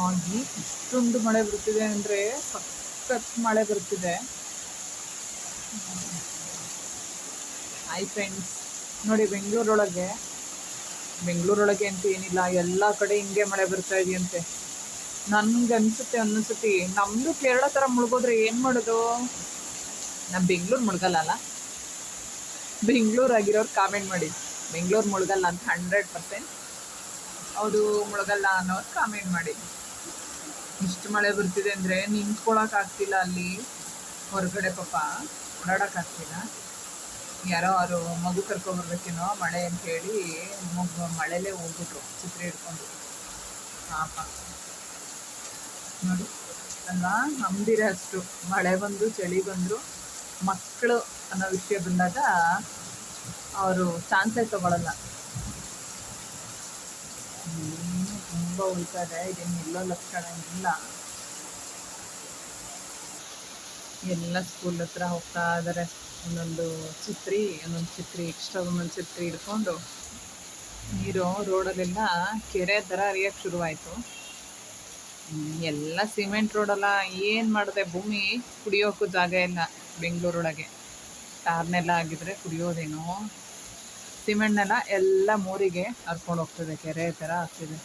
ಆಗಿ ಇಷ್ಟೊಂದು ಮಳೆ ಬರ್ತಿದೆ ಅಂದರೆ ಸಖತ್ ಮಳೆ ಬರ್ತಿದೆ. ಹಾಯ್ ಫ್ರೆಂಡ್ಸ್, ನೋಡಿ ಬೆಂಗಳೂರೊಳಗೆ ಅಂತ ಏನಿಲ್ಲ, ಎಲ್ಲ ಕಡೆ ಹಿಂಗೆ ಮಳೆ ಬರ್ತಾ ಇದೆಯಂತೆ. ನನ್ಗೆ ಅನ್ಸುತ್ತೆ ಒಂದೊಂದ್ಸತಿ ನಮ್ದು ಕೇರಳ ಥರ ಮುಳುಗೋದ್ರೆ ಏನು ಮಾಡೋದು? ನಮ್ಮ ಬೆಂಗಳೂರು ಮುಳುಗಲ್ಲ ಅಲ್ಲ? ಬೆಂಗಳೂರು ಆಗಿರೋರು ಕಾಮೆಂಟ್ ಮಾಡಿ, ಬೆಂಗಳೂರು ಮುಳುಗಲ್ಲ ಅಂತ 100%. ಹೌದು, ಮುಳುಗಲ್ಲ ಅನ್ನೋರು ಕಾಮೆಂಟ್ ಮಾಡಿ. ಇಷ್ಟು ಮಳೆ ಬರ್ತಿದೆ ಅಂದರೆ ನಿಂತ್ಕೊಳಕ್ಕಾಗ್ತಿಲ್ಲ ಅಲ್ಲಿ ಹೊರಗಡೆ, ಪಾಪ ಓಡಾಡೋಕ್ಕಾಗ್ತಿಲ್ಲ. ಯಾರೋ ಅವರು ಮಗು ಕರ್ಕೊಂಬರ್ಬೇಕೇನೋ ಮಳೆ ಅಂತ ಹೇಳಿ ಮಳೆಲೇ ಹೋಗ್ಬಿಟ್ರು ಛತ್ರಿ ಹಿಡ್ಕೊಂಡು. ಪಾಪ ನೋಡಿ ಅಲ್ವಾ, ನಮ್ದಿರೇ ಅಷ್ಟು. ಮಳೆ ಬಂದು ಚಳಿ ಬಂದರು ಮಕ್ಕಳು ಅನ್ನೋ ವಿಷಯ ಬಂದಾಗ ಅವರು ಚಾನ್ಸೇ ತಗೊಳ್ಳಲ್ಲ. ತುಂಬ ಉಳಿತಾ ಇದೆ, ಇದೇನು ನಿಲ್ಲೋ ಲಕ್ಷಣ ಇಲ್ಲ. ಎಲ್ಲ ಸ್ಕೂಲ್ ಹತ್ರ ಹೋಗ್ತಾ ಇದ್ದಾರೆ, ಒಂದೊಂದು ಛತ್ರಿ ಎಕ್ಸ್ಟ್ರಾ ಒಂದೊಂದು ಛತ್ರಿ ಹಿಡ್ಕೊಂಡು. ನೀರು ರೋಡಲ್ಲೆಲ್ಲ ಕೆರೆ ಥರ ಹರಿಯೋಕ್ಕೆ ಶುರುವಾಯಿತು. ಎಲ್ಲ ಸಿಮೆಂಟ್ ರೋಡಲ್ಲ, ಏನು ಮಾಡಿದೆ, ಭೂಮಿ ಕುಡಿಯೋಕ್ಕೂ ಜಾಗ ಇಲ್ಲ ಬೆಂಗಳೂರೊಳಗೆ. ಟಾರ್ನೆಲ್ಲ ಆಗಿದ್ರೆ ಕುಡಿಯೋದೇನೋ, ಸಿಮೆಂಟ್ನೆಲ್ಲ ಎಲ್ಲ ಮೂರಿಗೆ ಹರ್ಕೊಂಡು ಹೋಗ್ತದೆ, ಕೆರೆ ಥರ ಆಗ್ತಿದೆ.